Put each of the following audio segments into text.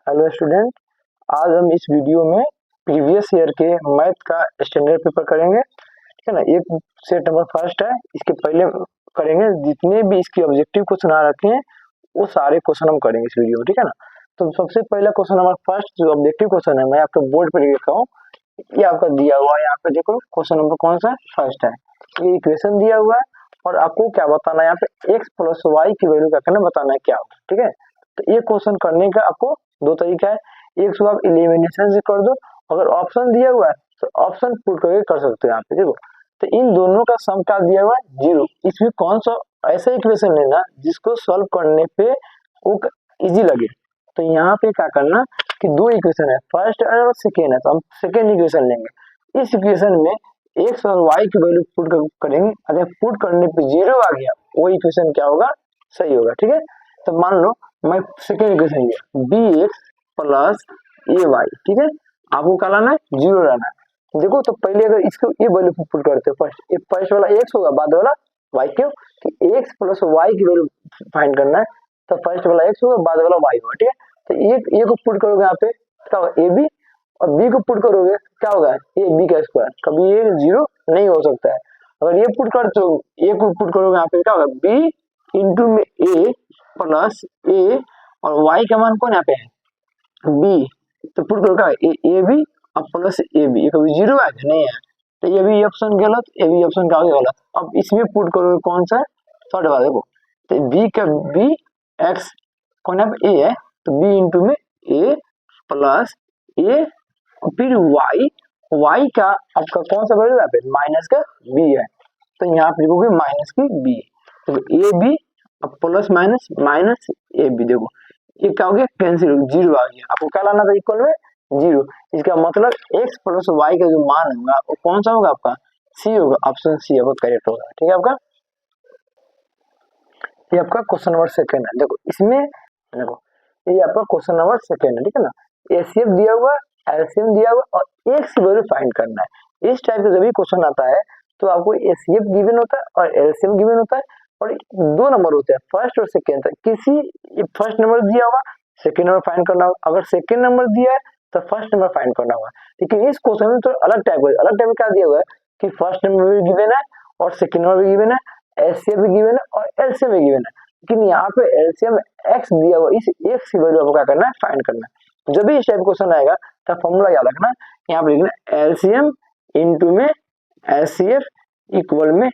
Hello student, आज हम इस वीडियो में प्रीवियस ईयर के मैथ का स्टैंडर्ड पेपर करेंगे। ठीक है ना। एक सेट नंबर फर्स्ट है, इसके पहले करेंगे जितने भी इसके ऑब्जेक्टिव क्वेश्चन आ रखे हैं वो सारे क्वेश्चन हम करेंगे इस वीडियो में। ठीक है ना। तो सबसे पहला क्वेश्चन नंबर फर्स्ट जो ऑब्जेक्टिव क्वेश्चन है, मैं आपके बोर्ड पर लिखा हूँ, ये आपका दिया हुआ है। यहाँ पे देखो क्वेश्चन नंबर कौन सा फर्स्ट है, ये इक्वेशन दिया हुआ है और आपको क्या बताना है, यहाँ पे x प्लस वाई की वैल्यू क्या करना बताना है क्या होगा। ठीक है। तो ये क्वेश्चन करने का आपको दो तरीका है, एक तो आप एलिमिनेशन से कर दो, अगर ऑप्शन दिया हुआ है तो ऑप्शन पुट करके कर सकते हो। यहाँ पे देखो, तो इन दोनों का सम क्या दिया हुआ है, 0। इसमें कौन सा ऐसा इक्वेशन लेना जिसको सॉल्व करने पे वो इजी लगे। तो यहाँ पे क्या करना कि दो इक्वेशन है, फर्स्ट और सेकेंड है, तो हम सेकेंड इक्वेशन लेंगे। इस इक्वेशन में एक्स और वाई की वैल्यू पुट करेंगे, अगर पुट करने पे 0 आ गया वो इक्वेशन क्या होगा, सही होगा। ठीक है। तो मान लो मैं सेकेंड इक्वेशन लिया, बी एक्स प्लस ए वाई। ठीक है, आपको क्या लाना है, 0 लाना है। देखो तो पहले अगर इसको ये वैल्यू पुट करते हो, फर्स्ट वाला एक्स होगा, बाद वाला वाई। क्यों कि एक्स प्लस वाई की वैल्यू फाइंड करना है, तो फर्स्ट वाला एक्स होगा, बाद वाला वाई होगा। ठीक है। तो ये को पुट करोगे यहाँ पे क्या होगा, ए बी, और बी को पुट करोगे क्या होगा, ए बी का स्क्वायर। कभी ये 0 नहीं हो सकता है। अगर ये पुट करते हो, ए को पुट करोगे यहाँ पे क्या होगा, बी इंटू में ए प्लस ए, और वाई का मान कौन यहाँ पे है, बी। तो पुट करोगे ए बी और प्लस ए बी, ये कभी 0 आएगा नहीं है, तो ये भी ऑप्शन गलत, ये भी ऑप्शन क्या होगा गलत। अब इसमें पुट करोगे कौन सा, थर्ड वाला देखो, तो बी का बी एक्स कौन है, ए है, तो बी इंटू में ए प्लस ए, फिर वाई का आपका कौन सा वैल्यू है, माइनस का बी है, तो यहाँ पे लिखोगे माइनस की बी। तो A B plus minus minus A B, देखो ये क्या हो गया, कैंसिल, 0 आ गया। आपको क्या लाना था, इक्वल में 0। इसका मतलब x प्लस वाई का जो मान होगा वो कौन सा होगा, आपका सी होगा, ऑप्शन सी आपका करेक्ट होगा। ठीक है आपका, ये आपका क्वेश्चन नंबर सेकंड है। देखो इसमें देखो ये आपका क्वेश्चन नंबर सेकंड है। ठीक है ना। एचसीएफ दिया हुआ, एलसीएम दिया हुआ और एक्स की वैल्यू फाइंड करना है। इस टाइप का जब भी क्वेश्चन आता है तो आपको एचसीएफ गिवन होता है और एलसीएम गिवन होता है, और दो नंबर होते हैं, फर्स्ट और सेकेंड। किसी फर्स्ट नंबर दिया होगा, सेकेंड नंबर फाइंड करना होगा, अगर सेकेंड नंबर दिया है तो फर्स्ट नंबर फाइंड करना होगा। लेकिन इस क्वेश्चन में तो अलग टाइप में क्या दिया हुआ है कि फर्स्ट नंबर भी गिवन है और सेकेंड नंबर भी गिवन है, एचसीएफ भी गिवन है और एलसीएम भी गिवन है। लेकिन यहाँ पे एलसीएम एक्स दिया हुआ, इस एक्स की वैल्यू आपको क्या करना है, फाइंड करना है। जब भी इस टाइप क्वेश्चन आएगा तो फॉर्मूला याद रखना, यहाँ पे लिखना एलसीएम इंटू में एचसीएफ इक्वल में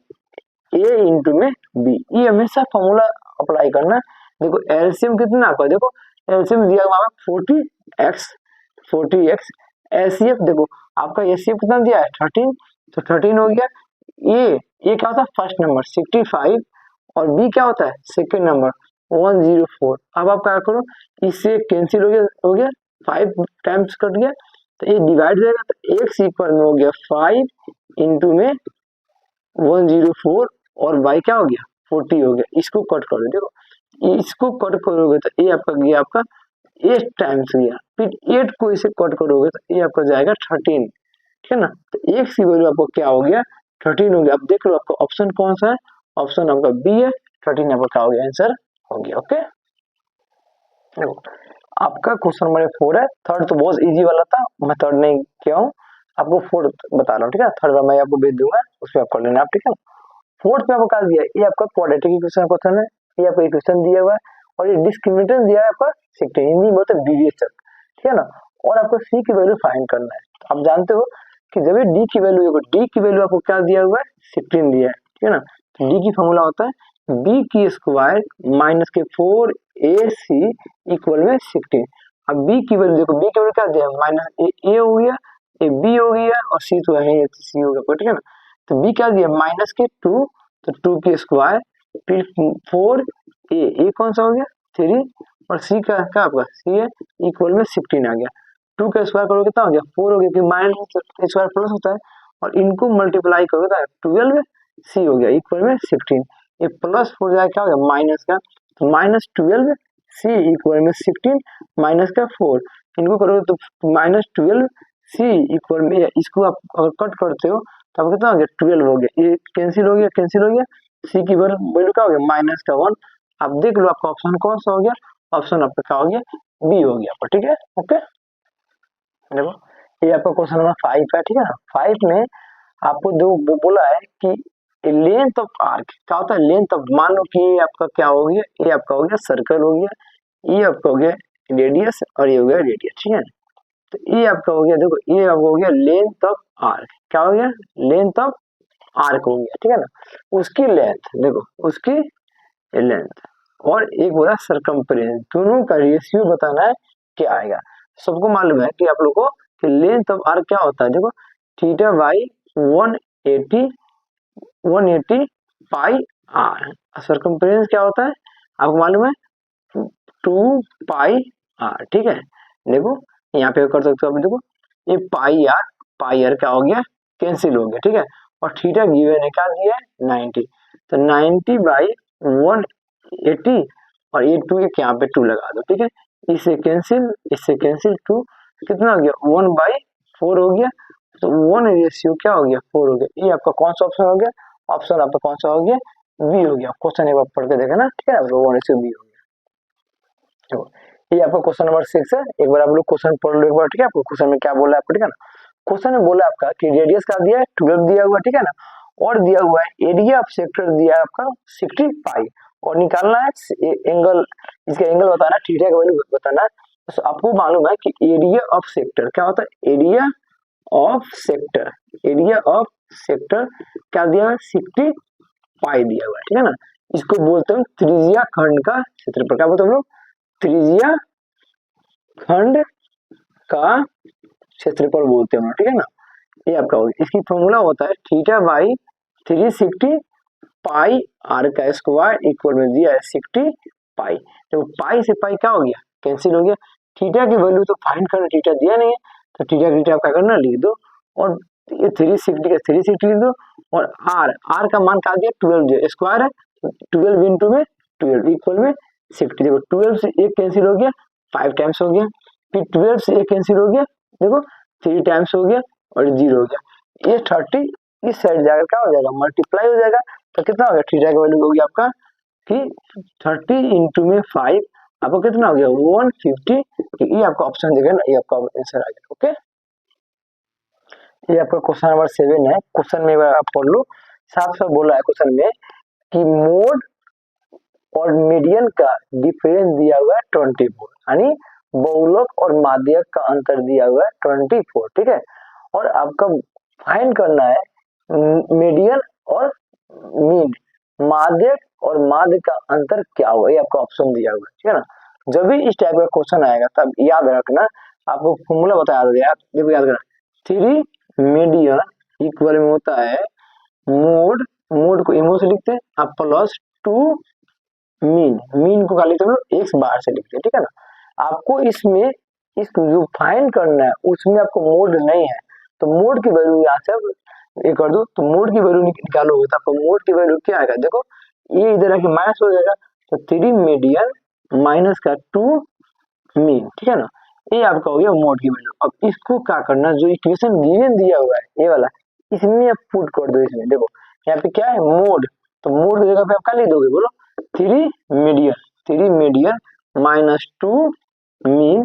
ए इंटू में बी, ये हमेशा फॉर्मूला अप्लाई करना। देखो एलसीएम कितना आपका, देखो एलसीएम दिया हुआ 40x, एचसीएफ देखो आपका एचसीएफ कितना दिया है, 13, तो 13 हो गया। ये क्या होता है, फर्स्ट नंबर 65, और बी क्या होता है, सेकेंड नंबर 104। अब आप क्या करो, इससे कैंसिल हो गया 5 टाइम्स कट गया, तो ये डिवाइड जाएगा, तो एक्स इक्वल में हो गया 5 इंटू में 104 और y क्या हो गया 40 हो गया। इसको कट कर दो, देखो इसको कट करोगे तो ये आपका गया आपका 8 टाइम्स गया, फिर 8 को इसे कट करोगे तो ये आपका जाएगा 13। ठीक है ना। तो एक की वैल्यू आपको क्या हो गया, 13 हो गया। अब देख लो आपका ऑप्शन कौन सा है, ऑप्शन आपका बी है, 13 आपका क्या हो गया, आंसर हो गया। ओके, देखो आपका क्वेश्चन नंबर 4 है। थर्ड तो बहुत इजी वाला था, मैं थर्ड नहीं किया हूँ, आपको फोर्थ बता रहा हूँ। ठीक है, थर्ड मैं आपको भेज दूंगा, उसमें आप कर लेना आप। ठीक है, फोर्थ में आपको क्या दिया है, ये आपका क्वाड्रेटिक इक्वेशन क्वेश्चन है, ये आपका इक्वेशन दिया हुआ है, और ये डिस्क्रिमिनेंट दिया है आपका 16, हिंदी में होता है डेविएशन। ठीक है ना। और आपको सी की वैल्यू फाइंड करना है। आप जानते हो कि जब ये डी की वैल्यू आपको क्या दिया हुआ है, 16 दिया है। ठीक है ना। तो डी की फॉर्मूला होता है बी की स्क्वायर माइनस के 4ac इक्वल में 16। अब बी की वैल्यू देखो, बी की वैल्यू क्या दिया है, माइनस ए हो गया, ए बी हो गया, और सी तो है सी हो गया। ठीक है ना। तो बी क्या दिया, माइनस के 2, तो 2 की स्क्वायर, फिर 4a कौन सा हो गया 3, और सी का क्या आपका सी है इक्वल में 16 आ गया। 2 का स्क्वायर करोगे कितना हो गया 4 हो गया, क्योंकि माइनस स्क्वायर प्लस होता है, और इनको मल्टीप्लाई करोगे तो 12 सी हो गया इक्वल में 16। ये प्लस 4 जाए क्या हो गया माइनस का, तो माइनस 12 सी इक्वल में 16 माइनस का 4, इनको करोगे तो माइनस 12 सी इक्वल में, इसको आप अगर कट करते हो तो आपको कितना हो गया 12 हो गया, ये कैंसिल हो गया, सी की वैल्यू क्या हो गया माइनस का 1। आप देख लो आपका ऑप्शन कौन सा हो गया, ऑप्शन आपका क्या हो गया, बी हो गया आपका, ठीक है। ओके, देखो ये आपका क्वेश्चन नंबर 5 है, ठीक है ना। 5 में आपको दो बोला है कि लेंथ ऑफ आर्क क्या होता है, लेंथ ऑफ, मान लो कि ये आपका क्या हो गया, ये आपका हो गया सर्कल हो गया, ये आपका हो गया रेडियस और ये हो गया रेडियस, ठीक है। तो ये आपका हो गया, देखो ये आपका हो गया लेंथ ऑफ आर्क, क्या हो गया, लेंथ ऑफ आर्क हो गया, ठीक है ना। उसकी लेंथ देखो, उसकी लेंथ और एक बोला सरकमफ्रेंस, दोनों का रेशियो बताना है क्या आएगा। सबको मालूम है कि आप लोग को कि लेंथ ऑफ आर्क क्या होता है, देखो theta by 180 180 pi R. Circumference क्या होता है आपको मालूम है, 2 पाई आर, ठीक है। देखो यहाँ पे कर सकते हो आप, देखो ये पाई आर क्या हो गया, कैंसिल हो गया, ठीक है। और थीटा गिवन है क्या दिया है 90, तो 90 बाई 180 और ये 2 एक यहाँ पे 2 लगा दो, ठीक है। इससे कैंसिल 2 कितना हो गया 1/4 हो गया, तो 1 रेशियो क्या हो गया 4 हो गया। ये आपका कौन सा ऑप्शन हो गया, ऑप्शन आपका कौन सा हो गया, बी हो गया। क्वेश्चन एक बार पढ़ के देखा ना, ठीक है, 1:बी हो गया। देखो ये आपका क्वेश्चन नंबर 6 है, एक बार आप लोग क्वेश्चन पढ़ लो एक बार, ठीक है। आपको क्वेश्चन में क्या बोला है आपको, ठीक है ना। क्वेश्चन में बोला आपका कि रेडियस का दिया है 12 दिया हुआ है, ठीक है ना। और दिया हुआ है एरिया ऑफ सेक्टर दिया है आपका 60 पाई, और निकालना है एंगल, इसका एंगल बताना है, थीटा का वैल्यू बताना है। तो आपको मालूम है कि एरिया ऑफ सेक्टर क्या होता है, area of sector, area of sector क्या दिया है 60 पाई दिया हुआ है, ठीक है ना। इसको बोलते हैं त्रिज्या खंड का क्षेत्रफल, क्या बोलते हैं हम लोग, त्रिज्या खंड का क्षेत्रफल बोलते हैं, ठीक है ना। ये आपका हो गया। इसकी फॉर्मूला होता है थीटा बाई 360 पाई आर का स्क्वायर इक्वल में दिया है 60 पाई। तो पाई से पाई क्या हो गया, कैंसिल हो गया। थीटा की वैल्यू तो फाइंड करना, थीटा दिया नहीं है, तो थीटा की आप क्या करना लिख दो, और ये 360 का 360 लिख दो, और आर का मान क्या दिया 12 दिया, स्क्वायर है 12 इंटू में 12 इक्वल में 60। देखो 12 से एक कैंसिल हो गया, 5 टाइम्स हो गया, फिर 12 से एक कैंसिल हो गया, देखो 3 टाइम्स हो गया और 0 हो गया। ये 30 इस साइड जाकर क्या हो जाएगा, मल्टीप्लाई हो जाएगा, तो कितना हो गया, थीटा का वैल्यू होगी आपका कि 30 इंटू में 5 आपको कितना हो गया 150। ये आपका ऑप्शन देगा ना, ये आपका आंसर आ गया। ओके, ये आपका क्वेश्चन नंबर 7 है। क्वेश्चन में आप पढ़ लो, साफ साफ बोला है क्वेश्चन में कि मोड और मीडियन का डिफरेंस दिया हुआ है 24, यानी बहुलक और माध्यक का अंतर दिया हुआ है 24, ठीक है। और आपका फाइंड करना है मीडियन और मीन, माध्यक और माध्य का अंतर क्या हुआ, ये आपका ऑप्शन दिया हुआ है, ठीक है ना। जब भी इस टाइप का क्वेश्चन आएगा तब याद रखना, आपको फॉर्मूला बताया यार, देखो याद रखना, 3 मीडियन इक्वल में होता है मोड, मोड को इमो से लिखते हैं आप, प्लस 2 मीन, मीन को खाली तुम लोग एक्स बार से लिखते हैं, ठीक है ना। आपको इसमें इस जो फाइंड करना है उसमें आपको मोड नहीं है, तो मोड की वैल्यू यहाँ से आप ये कर दो, तो मोड की वैल्यू निकालोगे तो आपको मोड की वैल्यू क्या आएगा, देखो ये इधर आके माइनस हो जाएगा, तो 3 मीडियन माइनस का 2 मीन, ठीक है ना। ये आपका हो गया मोड की वैल्यू। अब इसको क्या करना, जो इक्वेशन गिवन दिया हुआ है ये वाला, इसमें आप पुट कर दो। इसमें देखो यहाँ पे क्या है मोड, तो मोड की जगह पे आप क्या लिख दोगे, बोलो 3 मीडियन माइनस 2 मीन,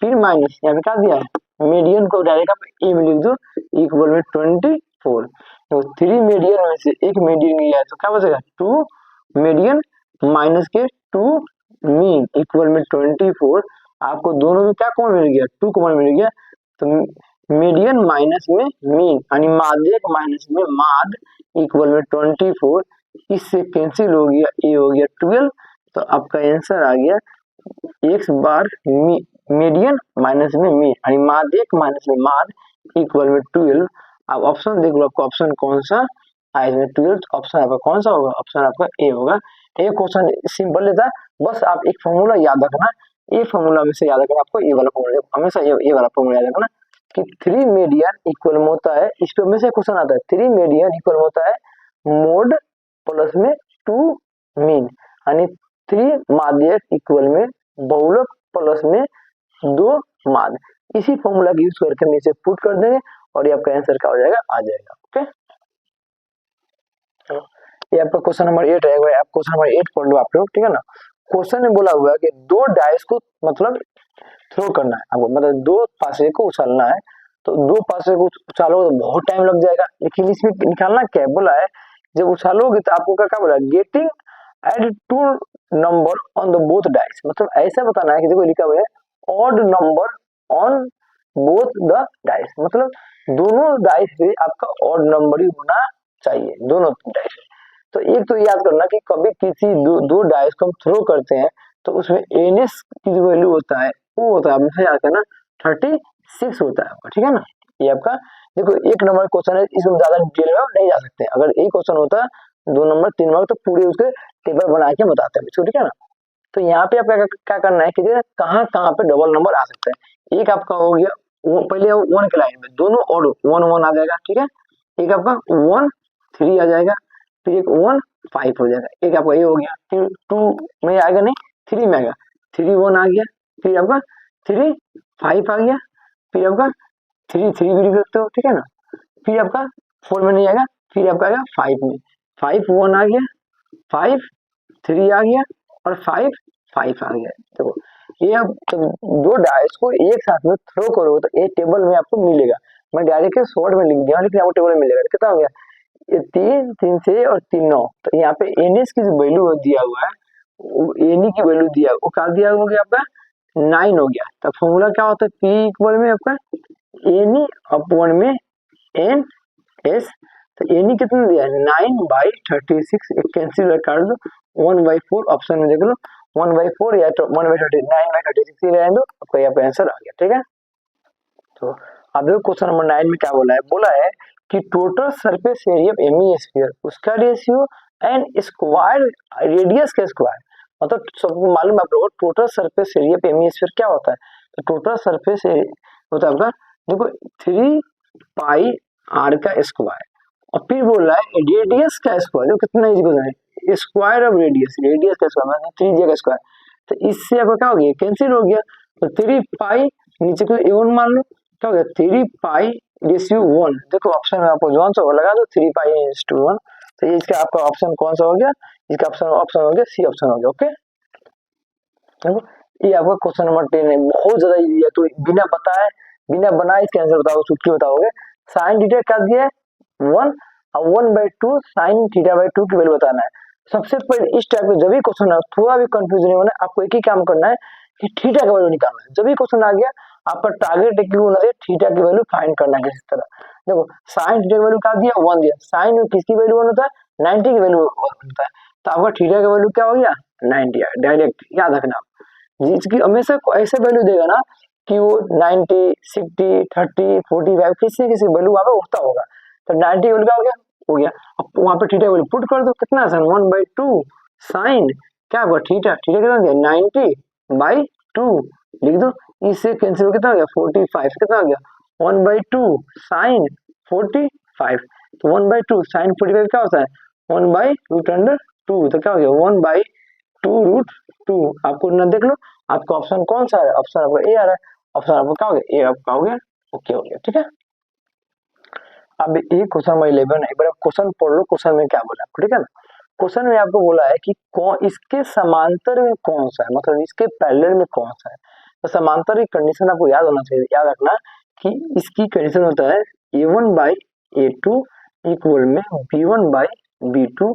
फिर माइनस यहाँ पे क्या दिया है मीडियन को डायरेक्ट आप ए में लिख दो इक्वल में 24। तो 3 मीडियन में से एक मीडियन गया है तो क्या बचेगा 2 मीडियन माइनस के 2 मीन इक्वल में 24। आपको दोनों में क्या कॉमन मिल गया, 2 कॉमन मिल गया, तो मीडियन माइनस में मीन यानी माध्यक माइनस में माध्य इक्वल में 24। इससे कैंसिल हो गया, ये हो गया 12, तो आपका आंसर आ गया एक्स बार मीडियन माइनस में मीन यानी माध्यक माइनस में माध्य इक्वल में 12। अब ऑप्शन देख लो, आपका ऑप्शन कौन सा आया इसमें 12, ऑप्शन आपका कौन सा होगा, ऑप्शन आपका ए होगा। ये क्वेश्चन सिंपल लेता, बस आप एक फॉर्मूला याद रखना, ये फॉर्मूला में से याद रखना, आपको ये वाला फॉर्मूला हमेशा ये वाला फॉर्मूला याद रखना कि 3 मीडियन इक्वल में होता है, इस पे हमेशा क्वेश्चन आता है 3 मीडियन इक्वल में होता है मोड प्लस में 2 मीन यानी 3 माध्यक इक्वल में बहुलक प्लस में 2 माध्य। इसी फॉर्मूला का यूज करके हम इसे पुट कर देंगे और ये आपका आंसर क्या हो जाएगा, आ जाएगा। ओके, ये आपका क्वेश्चन नंबर 8 है, आप क्वेश्चन नंबर 8 पढ़ लो आप लोग, ठीक है ना। क्वेश्चन में बोला हुआ है कि दो डाइस को मतलब थ्रो करना है आपको, मतलब दो पासे को उछालना है। तो दो पासे को उछालोगे तो बहुत टाइम लग जाएगा, लेकिन इसमें निकालना क्या है बोला है, जब उछालोगे तो आपको क्या क्या बोला, getting add to number on the both dice, मतलब ऐसा बताना है कि देखो लिखा हुआ है odd number on both the dice, मतलब दोनों डाइस पे आपका ऑड नंबर ही होना चाहिए, दोनों डाइस। तो एक तो याद करना कि कभी किसी दो डाइस को हम थ्रो करते हैं तो उसमें एनएस की जो वैल्यू होता है वो होता है हमेशा याद करना 36 होता है आपका, ठीक है ना। ये आपका देखो एक नंबर क्वेश्चन है, इसमें ज्यादा डिटेल में नहीं जा सकते, अगर एक क्वेश्चन होता है 2 नंबर 3 नंबर तो पूरे उसके टेबल बना के बताते हैं, ठीक है ना। तो यहाँ पे आपका क्या करना है कि कहाँ कहाँ पे डबल नंबर आ सकता है। एक आपका हो गया पहले 1 के लाइन में दोनों और 1 1 आ जाएगा, ठीक है। एक आपका 1 3 आ जाएगा, फिर एक 1 5 हो जाएगा, एक आपका ये हो गया, फिर 2 में आएगा नहीं 3 में आएगा, 3 1 आ गया, फिर आपका 3 5 आ गया, फिर आपका 3 3 भी लिख सकते हो, ठीक है ना। फिर आपका 4 में नहीं आएगा, फिर आपका आएगा 5 में, 5 1 आ गया, 5 3 आ गया और 5 5 आ गया। देखो ये अब तो दो डाइस को एक साथ में थ्रो करो तो एक टेबल में आपको मिलेगा, मैं डायरेक्ट शॉर्ट में लिख दिया लेकिन आपको टेबल में मिलेगा, कितना हो गया ये 3 3 से और 3 9। तो यहाँ पे एनएस की जो वैल्यू दिया हुआ है एनी की वैल्यू दिया वो क्या दिया हो गया आपका 9 हो गया। तो फॉर्मूला क्या होता है पी इक्वल में आपका एनी अपॉन में एन एस। तो एनी कितना दिया है 9/36, एक कैंसिल कर दो 1/4 ऑप्शन में देख लो 1/4 या तो 1/30 9/36 ही रहने दो, आपका यहाँ पे आंसर आ गया, ठीक है। तो अब देखो क्वेश्चन नंबर 9 में क्या बोला है कि total surface area of any sphere उसका रेशियो एंड स्क्वायर रेडियस का स्क्वायर, मतलब सबको मालूम है आप लोगों को total surface area of any sphere क्या होता है। तो टोटल सरफेस होता है आपका देखो 3 पाई आर का स्क्वायर, और फिर बोल रहा है रेडियस का स्क्वायर जो कितना इक्वल है स्क्वायर ऑफ रेडियस, रेडियस का स्क्वायर मतलब त्रिज्या का स्क्वायर। तो इससे आपका क्या हो गया कैंसिल हो गया, तो 3 पाई नीचे को A1 मान लो, क्या हो गया 3 पाई रेशियो 1, देखो ऑप्शन में आपको जो सा लगा दो 3 पाई रेशियो 1। तो ये इसका आपका ऑप्शन कौन सा हो गया, इसका ऑप्शन हो गया सी ऑप्शन हो गया, ओके। देखो ये आपका क्वेश्चन नंबर 10 है, बहुत ज्यादा इजी है, तो बिना बताए बिना बनाए इसका आंसर बताओ चुटकी बताओगे। साइन थीटा क्या दिया है 1 और 1/2 साइन थीटा/2 की वैल्यू बताना है। सबसे पहले इस टाइप के जब भी क्वेश्चन है थोड़ा भी कंफ्यूजन नहीं होना, आपको एक ही काम करना है कि थीटा का वैल्यू निकालना है। जब भी क्वेश्चन आ गया आपका टारगेट एक ही होना चाहिए थीटा की वैल्यू फाइंड करना है किसी तरह। देखो साइन थीटा की वैल्यू क्या दिया 1 दिया, साइन में किसकी वैल्यू 1 होता है 90 की वैल्यू होता है, तो आपका थीटा का वैल्यू क्या हो गया 90, डायरेक्ट याद रखना। जिसकी हमेशा ऐसे वैल्यू देगा ना कि वो 90 60 30 45 किसी किसी वैल्यू वहां पे उठता होगा, तो 90 वैल्यू क्या हो गया अब वहां पे थीटा वैल्यू पुट कर दो, कितना आसान 1/2 साइन क्या होगा थीटा, थीटा कितना हो गया 90/2 लिख दो, इससे कैंसिल कितना हो गया 45, कितना हो गया 1/2 साइन 45, तो 1/2 साइन 45 क्या होता है 1/√2, तो क्या हो गया 1/2√2। आपको ना देख लो आपका ऑप्शन कौन सा है, ऑप्शन आपका ए आ रहा है, ऑप्शन आपका क्या हो गया ए आपका हो गया, ओके हो गया, ठीक है। अब ये क्वेश्चन नंबर 11 है, एक बार आप क्वेश्चन पढ़ लो, क्वेश्चन में क्या बोला आपको, ठीक है ना। क्वेश्चन में आपको बोला है कि कौन इसके समांतर में कौन सा है, मतलब इसके पैरेलल में कौन सा है। तो समांतर की कंडीशन आपको याद होना चाहिए, याद रखना कि इसकी कंडीशन होता है A1/A2 इक्वल में B1/B2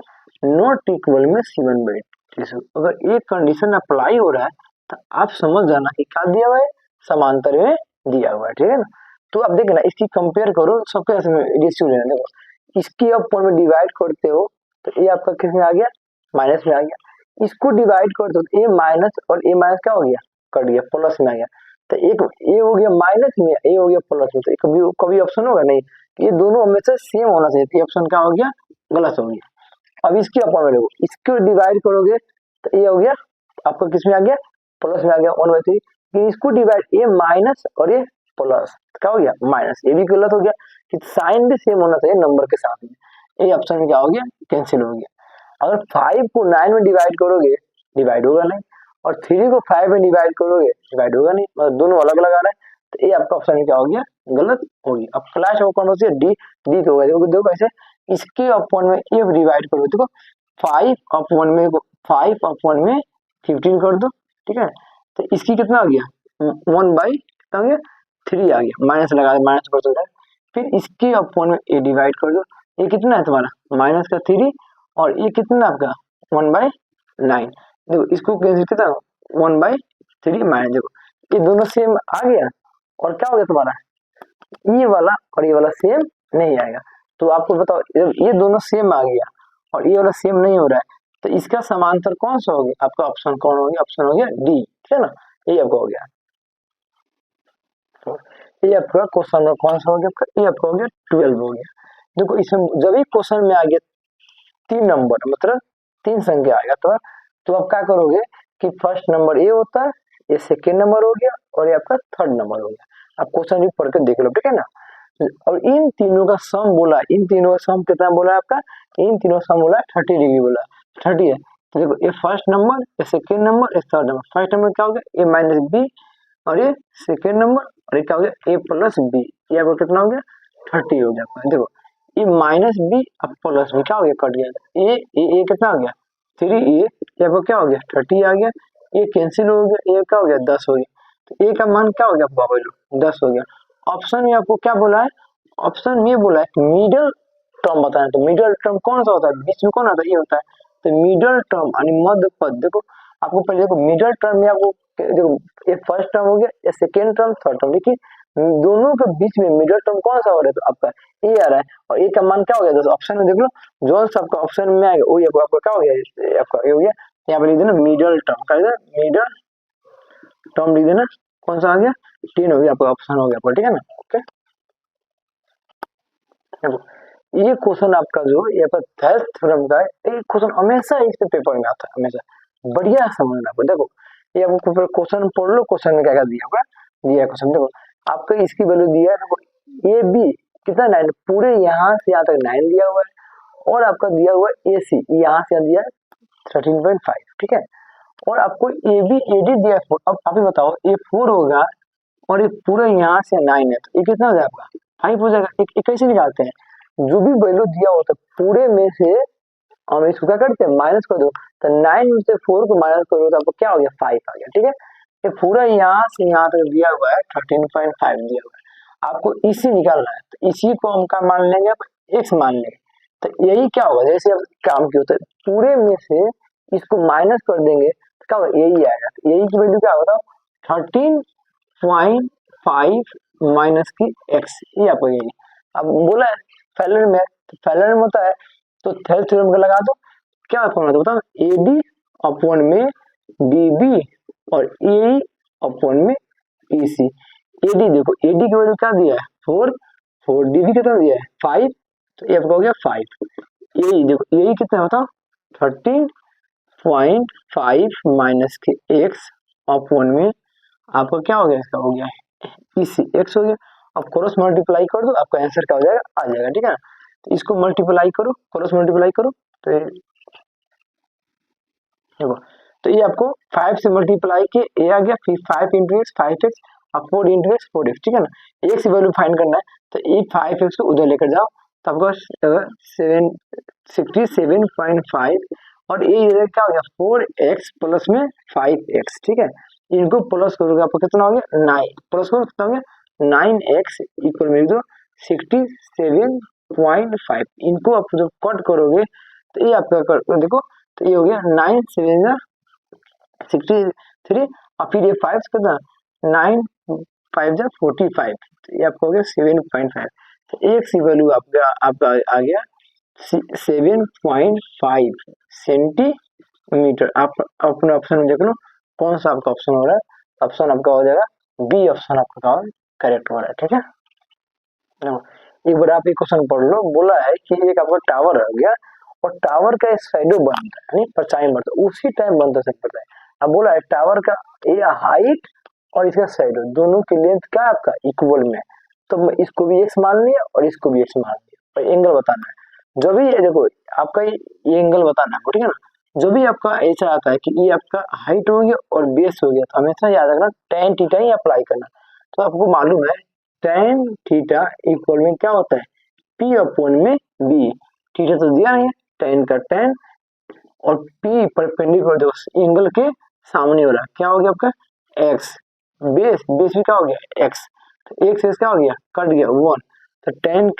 नॉट इक्वल में C1/C2। अगर एक कंडीशन अप्लाई हो रहा है तो आप समझ जाना कि क्या दिया हुआ है समांतर में दिया हुआ है, ठीक है ना। तो आप देखना इसकी कंपेयर करो सबके रेशियो लेना, देखो इसकी आप में डिवाइड करते हो तो ये आपका किस में आ गया माइनस में आ गया, इसको डिवाइड कर दो ए माइनस और ए माइनस क्या हो गया कट गया प्लस में आ गया, तो एक ए हो गया माइनस में ए हो गया प्लस में, तो कभी कभी ऑप्शन होगा नहीं, ये दोनों हमेशा सेम होना चाहिए, तो ऑप्शन क्या हो गया गलत हो गया। अब इसकी अपन में देखो इसको डिवाइड करोगे तो ये हो गया आपका किस में आ गया प्लस में आ गया 1/3, इसको डिवाइड ए माइनस और ये प्लस क्या हो गया माइनस, ये भी गलत हो गया कि साइन भी सेम होना चाहिए नंबर के साथ में, ये ऑप्शन में क्या हो गया कैंसिल हो गया। अगर 5 को 9 में डिवाइड करोगे डिवाइड होगा नहीं, और 3 को 5 में डिवाइड करोगे डिवाइड होगा नहीं, मतलब दोनों अलग अलग आ रहा है, तो ये आपका ऑप्शन में क्या हो गया गलत हो गया। अब क्लास कौन होती है डी, डी तो होगा देखो कैसे इसके अपॉन में ये डिवाइड करो, देखो 5/1 में 5/1 में 15 कर दो, ठीक है। तो इसकी कितना आ गया 1/, कितना आ गया 3 आ गया, माइनस लगा दो, माइनस पर चल रहा है। फिर इसके अपॉन में ए डिवाइड कर दो, ये कितना है तुम्हारा माइनस का 3 और ये कितना आपका 1/9। देखो इसको कैंसिल कितना 1/3 माइनस, देखो ये दोनों सेम आ गया और क्या हो गया तुम्हारा ये वाला और ये वाला सेम नहीं आएगा। तो आपको बताओ ये दोनों सेम आ गया और ये वाला सेम नहीं हो रहा है, तो इसका समांतर कौन सा हो गया आपका, ऑप्शन कौन हो गया, ऑप्शन हो गया डी, ठीक है ना, ये आपका हो गया। तो ये आपका क्वेश्चन नंबर कौन सा हो गया आपका, ये आपका हो गया 12 हो गया। देखो इसमें जब भी क्वेश्चन में आ गया 3 नंबर मतलब 3 संख्या आएगा तो आप क्या करोगे कि फर्स्ट नंबर ए होता है, ये सेकेंड नंबर हो गया और ये आपका थर्ड नंबर हो गया। आप क्वेश्चन भी पढ़ के देख लो, ठीक है ना। और इन तीनों का सम बोला, इन तीनों का सम कितना बोला आपका, इन तीनों का सम बोला 30 डिग्री बोला, 30 है। तो देखो ये फर्स्ट नंबर, ये सेकेंड नंबर, ये थर्ड नंबर। फर्स्ट नंबर क्या हो गया ए माइनस बी और ये सेकेंड नंबर और ये क्या हो गया ए प्लस बी, ये आपको कितना हो गया 30 हो गया। देखो ये माइनस बी अब प्लस बी क्या हो गया कट गया, ए कितना हो गया 3 ये आपको क्या हो गया 30 आ गया, ये कैंसिल हो गया, ये क्या हो गया 10 हो गया। तो ए का मान क्या हो गया आपका 10 हो गया। ऑप्शन में आपको क्या बोला है, ऑप्शन में बोला है मिडल टर्म बताना। तो मिडल टर्म कौन सा होता है, बीच में कौन आता है ये होता है। तो मिडल टर्म यानी मध्य पद, देखो आपको पहले देखो मिडल टर्म में आपको देखो ये फर्स्ट टर्म हो गया, ये सेकेंड टर्म, थर्ड टर्म, देखिए दोनों के बीच में मिडल टर्म कौन सा हो रहा है, तो आपका ए आ रहा है और ए का मान क्या हो गया 10। ऑप्शन में देख लो जो सा आपका ऑप्शन में आएगा वही आपका क्या हो गया आपका ये हो गया। यहाँ पे लिख देना मिडल टर्म, क्या मिडल टर्म लिख देना, कौन सा आ गया 10 हो गया आपका, ऑप्शन हो गया आपका, ठीक है ना। ओके ये क्वेश्चन आपका जो ये थेल्स थ्योरम का है, ये क्वेश्चन हमेशा इस पे पेपर में आता है, हमेशा बढ़िया समझना आपको। देखो ये आपको क्वेश्चन पढ़ लो, क्वेश्चन में क्या क्या दिया होगा, दिया क्वेश्चन देखो आपका इसकी वैल्यू दिया है, देखो ए बी कितना 9 पूरे यहाँ से यहाँ तक 9 दिया हुआ है और आपका दिया हुआ है ए सी यहाँ से दिया है 13.5, ठीक है। और आपको ए बी ए डी दिया है 4। अब आप ही बताओ ये 4 होगा और ये पूरा यहाँ से 9 है, तो ये कितना हो जाएगा आपका 5 हो जाएगा। एक कैसे निकालते हैं, जो भी वैल्यू दिया होता है पूरे में से हम इसको क्या करते हैं माइनस कर दो, तो 9 में से 4 को माइनस करो तो आपको क्या हो गया 5 आ गया, ठीक है। ये पूरा यहाँ से यहाँ तक दिया हुआ है 13.5 दिया हुआ है, आपको इसी निकालना है। तो इसी को हम क्या मान लेंगे, एक्स मान लेंगे। तो यही क्या होगा, जैसे काम की होता है पूरे में से इसको माइनस कर देंगे तो क्या होगा यही आएगा। तो यही की वैल्यू क्या होगा 13.5 माइनस की एक्स, ये आपको यही अब बोला है फैलर में, तो फैलर में होता है तो थेल्स थ्योरम का लगा दो। क्या फॉर्मूला बताओ ए डी अपॉन में बी बी और ए अपॉन में ई सी। ए डी देखो ए डी की वैल्यू क्या दिया है 4, 4 डी बी कितना दिया है 5, तो ये आपका हो गया 5। ए देखो ए कितना बताओ 13.5 माइनस के एक्स अपॉन में आपका क्या हो गया, इसका हो गया इसी एक्स हो गया। अब क्रॉस मल्टीप्लाई कर दो आपका आंसर क्या हो जाएगा आ जाएगा, ठीक है ना। तो इसको मल्टीप्लाई करो, क्रॉस मल्टीप्लाई करो तो देखो तो ये आपको 5 से मल्टीप्लाई के ए आ गया, फिर 5 इंटू एक्स 5x और 4 इंटू एक्स 4x, ठीक है ना। एक्स वैल्यू फाइंड करना है तो ये 5x को उधर लेकर जाओ तो आपको 67.5 और ये इधर क्या हो गया 4x प्लस में 5x, ठीक है। इनको प्लस करोगे आपको कितना हो गया 9, प्लस करो कितना हो गया 9x इक्वल में दो 67.5। इनको आप जब कट करोगे तो ये आपका देखो तो ये हो गया 9 7 63 और फिर ये 5 कितना 9 5 45, तो ये आपको हो गया 7.5। तो एक सी वैल्यू आपका आ गया 7.5 सेंटीमीटर। आप अपने ऑप्शन में देख लो कौन सा आपका ऑप्शन हो रहा है, ऑप्शन आपका हो जाएगा बी ऑप्शन आपका करेक्ट हो रहा है, ठीक है। एक बार आप ये क्वेश्चन पढ़ लो, बोला है कि एक आपका टावर हो गया और टावर का शैडो बनता है परछाई बनता है उसी टाइम बनता सकता है। अब बोला है टावर का ये हाइट और इसका शैडो दोनों की लेंथ क्या है आपका इक्वल में, तो इसको भी एक्स मान लिया और इसको भी एक्स मान लिया और एंगल बताना है। जो भी देखो आपका ये एंगल बताना है, ठीक है ना। जो भी आपका ऐसा आता है कि ये आपका हाइट हो गया और बेस हो गया तो हमेशा याद रखना tan थीटा ही अप्लाई करना। तो आपको मालूम है tan थीटा इक्वल में क्या होता है p अपॉन में b, थीटा तो दिया नहीं है tan का tan और p परपेंडिकुलर एंगल के सामने वाला क्या हो गया आपका x, बेस बेस भी क्या हो गया x, तो x से क्या हो गया कट गया 1, तो tan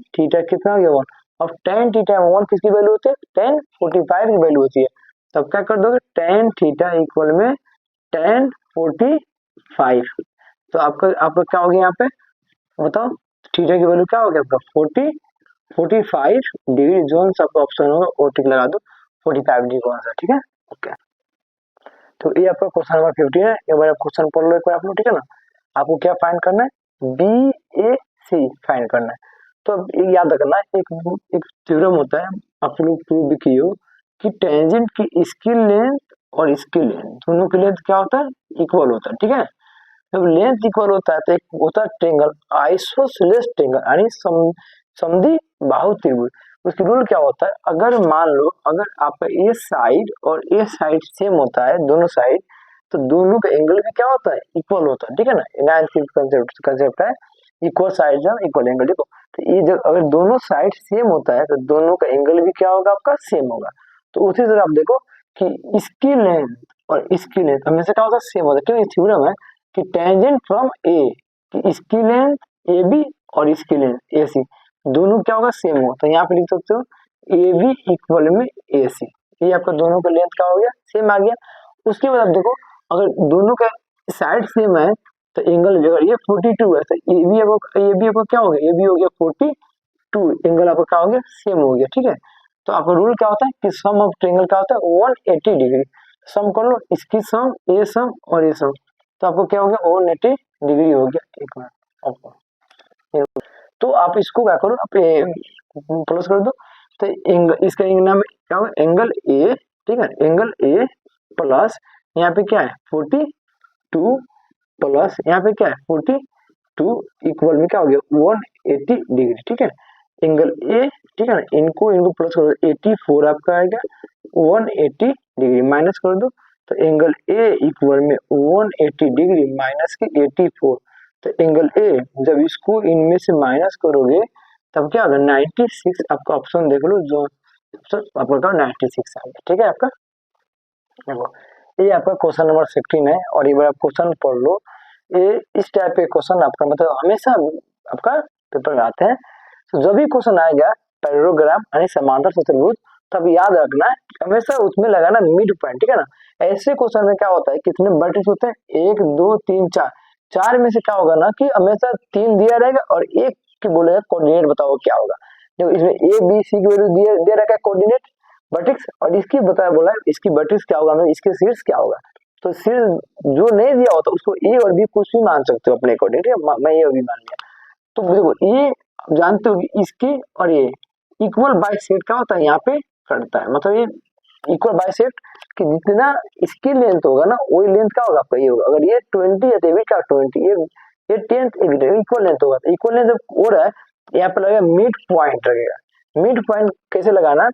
थीटा कितना हो गया 1, अब tan थीटा 1 किसकी वैल्यू होती है tan 45 की वैल्यू होती है, तब क्या कर दोगे tan थीटा इक्वल में tan 45, तो आपका क्या हो गया यहाँ पे बताओ, थीटा की वैल्यू क्या हो गया आपका 45 डिग्री, जोन सा आपका ऑप्शन होगा वो टिक लगा दो 45 डिग्री कौन सा, ठीक है ओके। तो ये आपका क्वेश्चन नंबर 15 है, एक बार आप क्वेश्चन पढ़ लो एक बार आप लोग, ठीक है ना। आपको क्या फाइंड करना है बी ए सी फाइंड करना है, तो अब ये याद रखना एक थ्योरम होता है, आप लोग प्रूव भी किए हो कि टेंजेंट की इसकी लेंथ और इसकी लेंथ दोनों की लेंथ क्या होता है इक्वल होता है, ठीक है। जब लेंथ इक्वल होता है तो एक होता है ट्रेंगल आइसोसेलेस ट्रेंगल यानी समद्वि बाहु त्रिभुज, उसकी रूल क्या होता है, अगर मान लो अगर आपका ए साइड और ए साइड सेम होता है दोनों साइड, तो दोनों का एंगल भी क्या होता है इक्वल होता है, ठीक है ना। नाइन्थ कंसेप्ट है इक्वल साइड इक्वल एंगल, देखो तो ये जब अगर दोनों साइड सेम होता है तो दोनों का एंगल भी क्या होगा आपका सेम होगा, तो उसी तरह आप देखो कि इसकी लेंथ और इसकी लेंथ हमेशा क्या होता है सेम होता है, क्यों ये थ्योरम है कि टेंजेंट फ्रॉम ए कि इसकी लेंथ ए बी और इसकी लेंथ ए सी दोनों क्या होगा सेम होगा, तो यहाँ पे लिख सकते हो ए बी इक्वल में ए सी, ये आपका दोनों का लेंथ क्या हो गया सेम आ गया। उसके बाद आप देखो अगर दोनों का साइड सेम है तो एंगल भी, अगर ये 42 है तो ये भी आपका क्या हो गया, ये भी हो गया 42, एंगल आपका क्या हो गया सेम हो गया, ठीक है। तो आपका रूल क्या होता है कि सम ऑफ ट्रायंगल क्या होता है 180 डिग्री, सम कर लो इसकी सम और ये सम, तो आपको क्या हो गया 180 डिग्री हो गया, एक मिनट आपको, तो आप इसको क्या करो आप प्लस कर दो, तो एंगल इसका नाम क्या होगा एंगल ए, ठीक है एंगल ए प्लस यहाँ पे क्या है 42 प्लस यहाँ पे क्या है 42 इक्वल में क्या हो गया 180 डिग्री, ठीक है एंगल ए, ठीक है ना, इनको प्लस कर दो 84 आपका आएगा 180 डिग्री, माइनस कर दो तो एंगल ए इक्वल में 180 डिग्री माइनस के 84, तो एंगल ए जब इसको इनमें से माइनस करोगे तब क्या होगा 96, आपका ऑप्शन देख लो जो आपका 96 आ गया, ठीक है आपका। देखो ये आपका क्वेश्चन नंबर 15 है, और एक बार आप क्वेश्चन पढ़ लो, ये इस टाइप के क्वेश्चन आपका मतलब हमेशा आपका पेपर में आते हैं, तो जब भी क्वेश्चन आएगा पैरेललोग्राम यानी समांतर चतुर्भुज, तब याद रखना हमेशा उसमें लगाना मिड पॉइंट, ठीक है ना। ऐसे क्वेश्चन में क्या होता है कितने वर्टेक्स होते हैं 1 2 3 4, चार में से क्या होगा ना कि हमेशा 3 दिया रहेगा और एक की बोलेगा कोऑर्डिनेट बताओ क्या होगा, देखो इसमें ए बी सी की वैल्यू दे रखा है कोऑर्डिनेट वर्टेक्स, और इसकी बताया बोला है इसकी वर्टेक्स क्या होगा मतलब इसके शीर्ष क्या होगा, तो शीर्ष जो नहीं दिया होता उसको ए और बी कुछ भी मान सकते हो अपने अकॉर्डिंग, ठीक है मैं ये भी मान लिया, तो देखो ये जानते हो कि इसके और ये इक्वल बाइसेक्ट क्या होता है यहाँ पे करता है, मतलब ये इक्वल बाइसेक्ट कि जितना इसकी लेंथ होगा ना वही लेंथ क्या होगा आपका ये होगा, अगर ये 20 है तो ये भी क्या 20, ये 10 इक्वल लेंथ होगा, तो इक्वल लेंथ जब हो रहा है यहाँ पे लगेगा मिड पॉइंट लगेगा, मिड पॉइंट कैसे लगाना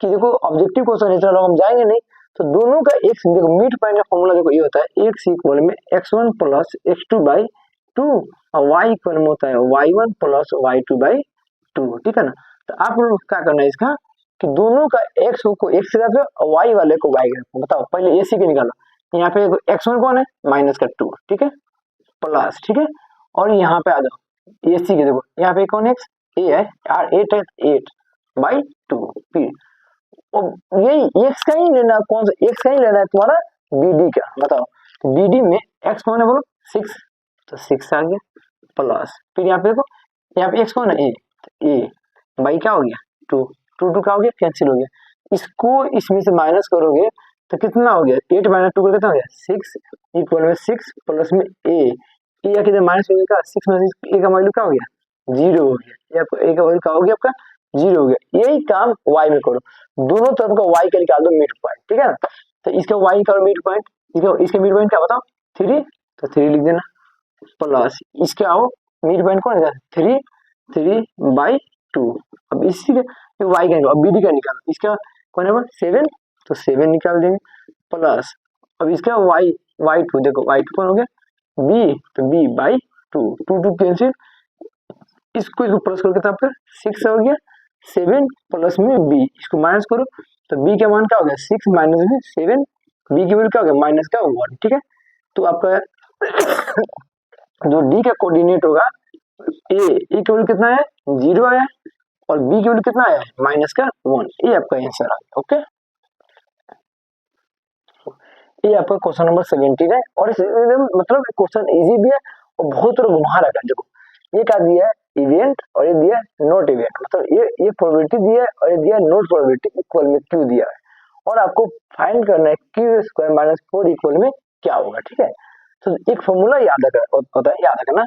कि देखो ऑब्जेक्टिव क्वेश्चन इतना लोग हम जाएंगे नहीं, तो दोनों का एक देखो मिड पॉइंट का फॉर्मूला देखो ये होता है x इक्वल में x1 प्लस x2 बाई 2 और y इक्वल में होता है y1 प्लस y2 बाई 2, ठीक है ना। तो आप लोग क्या करना है इसका कि दोनों का x को x रखो और y वाले को y रखो, बताओ पहले ac के निकालो, यहाँ पे x1 कौन है माइनस का 2, ठीक है प्लस, ठीक है, और यहाँ पे आ जाओ ac के देखो यहाँ पे कौन x a है और 8 है 8 बाई 2, फिर यही एक्स का ही लेना, कौन सा एक्स का ही लेना है तुम्हारा बीडी का, बताओ तो बीडी में एक्स कौन है बोलो 6, तो 6 आ गया प्लस, फिर यहाँ पे देखो यहाँ पे एक्स कौन है ए बाई क्या हो गया 2 2 क्या हो गया कैंसिल हो गया, इसको इसमें से माइनस करोगे तो कितना हो गया 8 माइनस 2 कितना हो गया 6 इक्वल में 6 प्लस में ए किधर माइनस हो गया 6 में ए का वैल्यू क्या हो गया 0 हो गया, ए का वैल्यू क्या हो गया आपका 0 हो गया, यही काम y में करो, दोनों तरफ का y का निकाल दो मिड पॉइंट, ठीक है ना, तो इसका y निकालो मिड पॉइंट, इसका मिड पॉइंट क्या बताओ 3, तो 3 लिख देना प्लस इसके आओ मिड पॉइंट कौन है 3 बाई 2, अब इसी के y का अब bd का निकालो, इसका कौन है 7, तो 7 निकाल देंगे प्लस अब इसका y2 देखो y2 कौन हो गया b, तो b बाई 2 2 कैंसिल, इसको प्लस करके तब फिर 6 हो गया 7 प्लस में b, इसको माइनस करो तो b का मान क्या हो गया 6 माइनस में 7 बी की वैल्यू क्या हो गया माइनस का 1, ठीक है। तो आपका जो डी का कोऑर्डिनेट होगा ए की वैल्यू कितना है 0 है और बी की वैल्यू कितना है माइनस का 1, ये आपका आंसर आ गया। ओके, ये आपका क्वेश्चन नंबर 17 है और इस मतलब क्वेश्चन इजी भी है और बहुत थोड़ा घुमा रखा है। देखो ये क्या दिया है इवेंट और ये दिया है नॉट इवेंट, मतलब ये प्रोबेबिलिटी दिया है और ये दिया है नॉट प्रोबेबिलिटी इक्वल में क्यू दिया है और आपको फाइंड करना है क्यू स्क्वायर माइनस 4 इक्वल में क्या होगा, ठीक है। तो एक फॉर्मूला याद रखना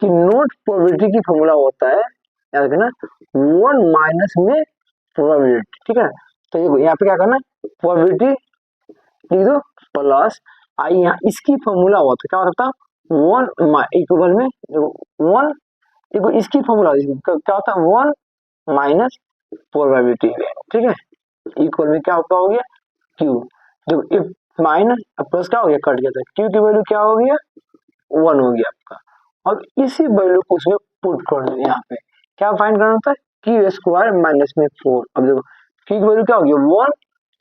कि नॉट प्रोबेबिलिटी की फॉर्मूला होता है, याद रखना 1 माइनस में प्रोबेबिलिटी, ठीक है। तो ये यहाँ पे क्या करना प्रोबेबिलिटी लिख दो प्लस आई, यहाँ इसकी फॉर्मूला होता है क्या हो सकता 1 इक्वल में 1 देखो इसकी फॉर्मूला क्या होता है 1 माइनस प्रोबेबिलिटी, ठीक है, इक्वल में क्या हो गया क्यू। देखो इफ माइनस प्लस क्या हो गया कट गया था, क्यू की वैल्यू क्या हो गया 1 हो गया आपका। अब इसी वैल्यू को उसमें पुट कर दो, यहाँ पे क्या फाइंड करना होता है क्यू स्क्वायर माइनस में 4। अब देखो क्यू की वैल्यू क्या हो गया 1,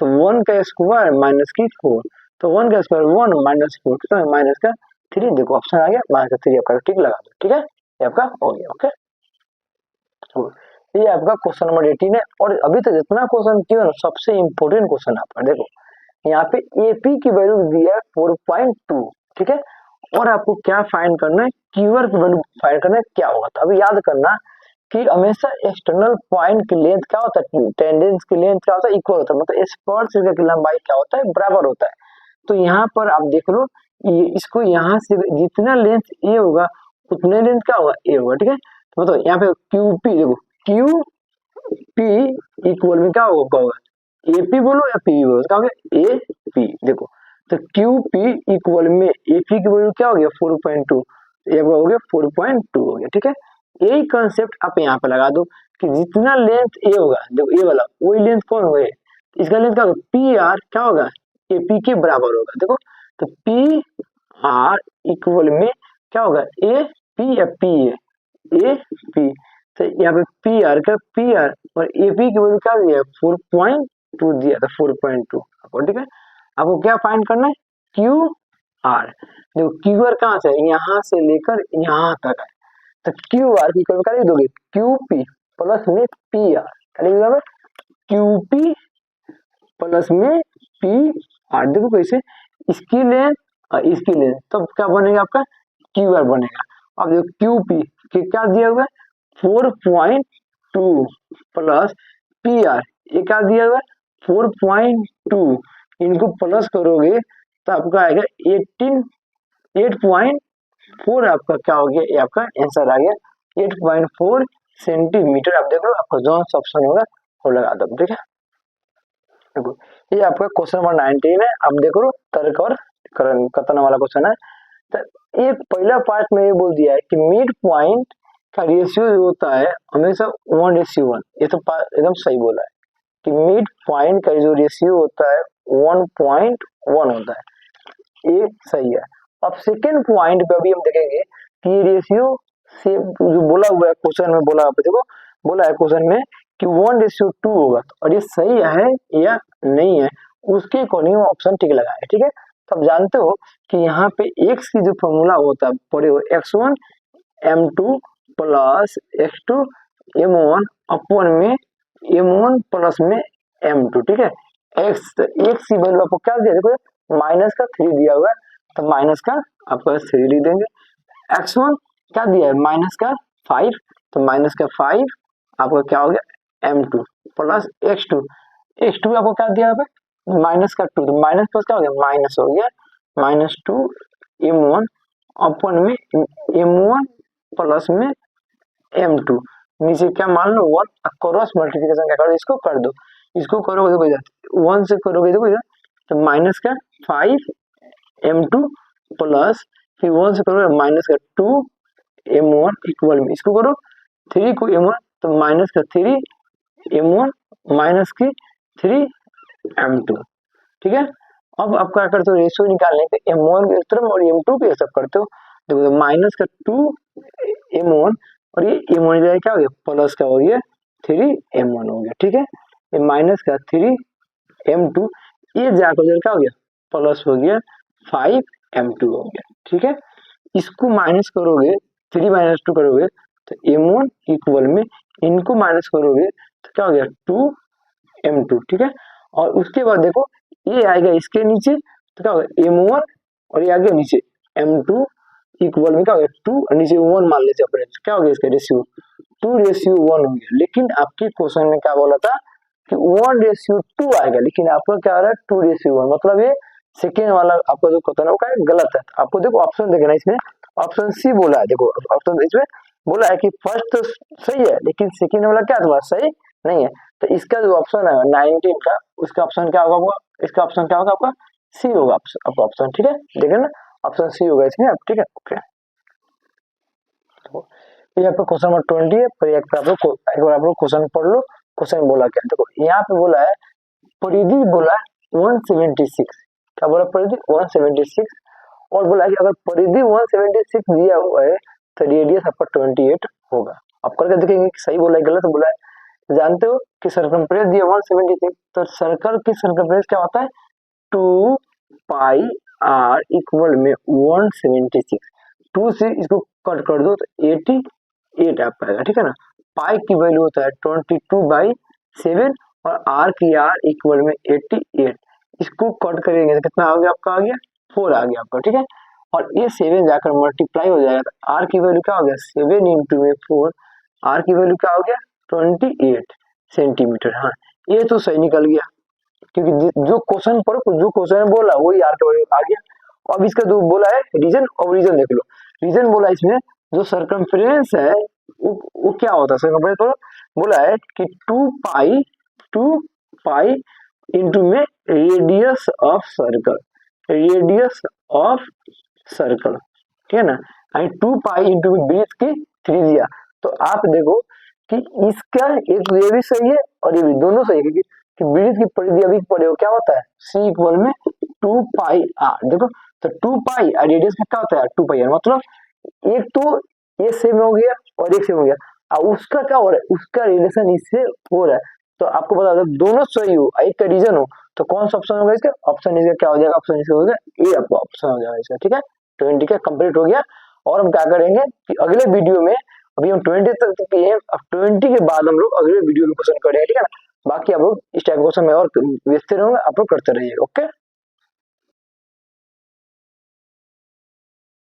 तो 1 का स्क्वायर माइनस की 4, तो 1 का स्क्वायर 1 माइनस 4 कितना है माइनस का 3। देखो ऑप्शन आ गया माइनस का 3 आपका टिक लगा दो, ठीक है, ये आपका हो गया। ओके, ये आपका क्वेश्चन नंबर 18 है और अभी तक जितना क्वेश्चन किया ना सबसे इंपॉर्टेंट क्वेश्चन आपका। देखो यहाँ पे एपी की वैल्यू दी है 4.2, ठीक है, और आपको क्या फाइंड करना है क्यूआर की वैल्यू फाइंड करना है क्या होगा। तो अभी याद करना कि हमेशा एक्सटर्नल पॉइंट की लेंथ क्या होता है टेंजेंस की लेंथ क्या होता है इक्वल होता है, मतलब स्पर्शरेखा की लंबाई क्या होता है बराबर होता है। तो यहाँ पर आप देख लो ये इसको यहाँ से जितना लेंथ ए होगा उतने लेंथ क्या होगा ए होगा, ठीक है। तो मतलब यहाँ पे क्यू पी देखो क्यू पी इक्वल में क्या होगा एपी बोलो या पी बोलो क्या हो गया ए पी। देखो तो क्यू पी इक्वल में एपी की वैल्यू क्या हो गया 4.2, ये हो गया 4.2 हो गया, ठीक है। यही कंसेप्ट आप यहाँ पे लगा दो कि जितना लेंथ ए होगा देखो ए वाला वही लेंथ कौन होगा इसका लेंथ क्या होगा पी आर क्या होगा एपी के बराबर होगा। देखो तो पी आर इक्वल में क्या होगा ए पी या पी ए पी, तो यहाँ पे पी आर का पी आर और एपी की वैल्यू क्या दिया है 4.2 दिया था 4.2 आपको, ठीक है। आपको क्या फाइंड करना है क्यू आर। देखो क्यू आर कहाँ से यहाँ से लेकर यहाँ तक है, तो क्यू आर की क्या लिख दोगे क्यू पी प्लस में पी आर, क्या लिख दोगे क्यू पी प्लस में पी आर। देखो कैसे इसकी लेंथ और इसकी लेंथ तो क्या बनेगा आपका क्यू आर बनेगा। अब देखो क्यू पी क्या दिया हुआ है 4.2 प्लस पी आर ये क्या दिया हुआ है 4.2, इनको प्लस करोगे तो आपका आएगा 8.4 आपका क्या हो गया ये आपका आंसर आ गया 8.4 सेंटीमीटर। आप देखो आपका जो ऑप्शन होगा वो लगा दो, ठीक है। देखो ये आपका क्वेश्चन नंबर 19 है। अब देखो तर्क और कथन वाला क्वेश्चन है। तो ये पहला पार्ट में ये बोल दिया है कि मिड पॉइंट का रेशियो जो होता है हमेशा 1:1, ये तो एकदम सही बोला है कि मिड पॉइंट का जो रेशियो होता है 1.1 होता है, ये सही है। अब सेकेंड पॉइंट पे अभी हम देखेंगे कि रेशियो से जो बोला हुआ है क्वेश्चन में बोला देखो बोला है क्वेश्चन में कि 1:2 होगा, और ये सही है या नहीं है उसके अकॉर्डिंग ऑप्शन टिक लगाए, ठीक है। तो आप जानते हो कि यहाँ पे x की जो फॉर्मूला होता है पढ़े हो x1 m2 plus x2 m1 अपन में m1 प्लस में m2, ठीक है। x की वैल्यू आपको क्या दिया देखो माइनस का 3 दिया हुआ है तो माइनस का आपको 3 लिख देंगे। x1 क्या दिया है माइनस का 5 तो माइनस का 5 आपका क्या हो गया m2 प्लस x2 आपको क्या दिया है माइनस का 2 तो माइनस प्लस क्या हो गया माइनस हो गया -2 m1 अपन में m1 प्लस में m2 नीचे क्या मान लो 1 क्रॉस मल्टीप्लिकेशन क्या करो इसको कर दो, इसको करोगे देखो 1 से करोगे देखो तो माइनस का 5 m2 प्लस फिर 1 से करोगे माइनस का 2 m1 इक्वल में इसको करो 3 को m1 तो माइनस का 3 m1 माइनस की 3 m2, ठीक है। अब आप क्या करते हो रेशियो निकालने के m1 की तरफ और m2 की तरफ करते हो। देखो माइनस का 2 m1 और ये m1 जाए क्या हो गया प्लस का हो गया 3 m1 हो गया, ठीक है। ये माइनस का 3 m2 ये जाकर क्या हो गया प्लस हो गया 5m2 हो गया। ठीक है, इसको माइनस करोगे 3 माइनस 2 करोगे तो m1 इक्वल में इनको माइनस करोगे तो क्या हो गया 2m2। ठीक है, और उसके बाद देखो ये आएगा इसके नीचे तो क्या होगा m1 और ये आ गया नीचे m2 इक्वल में क्या हो गया 2 और नीचे 1 मान लेते अपने, तो क्या हो गया इसका रेशियो 2:1 हो गया। लेकिन आपके क्वेश्चन में क्या बोला था कि 1:2 आएगा, लेकिन आपका क्या आ रहा है 2:1, मतलब ये सेकेंड वाला आपका जो क्वेश्चन है वो क्या है गलत है। आपको देखो ऑप्शन देखना इसमें, ऑप्शन सी बोला है, देखो ऑप्शन इसमें बोला है कि फर्स्ट तो सही है लेकिन सेकेंड वाला क्या था सही नहीं है। तो इसका जो ऑप्शन है 19 का, उसका ऑप्शन क्या होगा, इसका ऑप्शन क्या होगा आपका सी होगा आपका ऑप्शन। ठीक है, देखें ना ऑप्शन सी होगा इसमें। अब ठीक है ओके, तो ये आपका क्वेश्चन नंबर 20 है। पर एक बार आप लोग क्वेश्चन पढ़ लो, क्वेश्चन बोला क्या, देखो यहाँ पे बोला है परिधि बोला है 176, क्या बोला परिधि 176, और बोला है कि अगर परिधि 176 दिया हुआ है तो रेडियस आपका 28 होगा। अब करके देखेंगे कि सही बोला है गलत बोला है। जानते हो कि सर्कमफ्रेंस दिया 176, तो सर्कल की सर्कमफ्रेंस क्या होता है 2 पाई आर इक्वल में 176, 2 से इसको कट कर दो तो 88 आपका आएगा। ठीक है ना, पाई की वैल्यू होता है 22/7 और आर की आर इक्वल में 88, इसको कट करेंगे तो कितना आ गया आपका, आ गया 4 आ गया आपका। ठीक है, और ये 7 जाकर मल्टीप्लाई हो जाएगा तो आर की वैल्यू क्या हो गया 7 इंटू में 4, आर की वैल्यू क्या हो गया 28 सेंटीमीटर। हाँ ये तो सही निकल गया, क्योंकि जो क्वेश्चन पर जो क्वेश्चन बोला वही आर का वैल्यू आ गया। अब इसका जो बोला है रीजन, अब रीजन देख लो, रीजन बोला इसमें जो सर्कमफ्रेंस है वो क्या होता है, सर्कमफ्रेंस पर बोला है कि 2 पाई इंटू में radius of circle, radius of circle. ठीक है ना, 2 पाई इंटू में ब्रीथ की त्रिज्या। तो आप देखो कि इसका एक तो ये भी सही है और ये भी दोनों सही है, क्योंकि कि ब्रीथ की परिधि अभी पढ़े हो क्या होता है सी इक्वल में 2 पाई आर। देखो तो 2 पाई और रेडियस में क्या होता है 2 पाई आर, मतलब एक तो ये सेम हो गया और एक सेम हो गया, और उसका क्या हो रहा है उसका रिलेशन इससे हो रहा है। तो आपको बता दो दोनों सही हो एक का रीजन हो तो कौन सा ऑप्शन होगा इसका, ऑप्शन इसका क्या हो जाएगा, ऑप्शन इसका हो जाएगा ए आपका ऑप्शन हो जाएगा इसका। ठीक है, 20 का कंप्लीट हो गया। और हम क्या करेंगे कि अगले वीडियो में, अभी हम 20 तक किए हैं, अब 20 के बाद हम लोग अगले वीडियो में क्वेश्चन करेंगे। ठीक है ना, बाकी आप लोग इस टाइप क्वेश्चन में और बेचते रहोगे, आप लोग करते रहिए। ओके।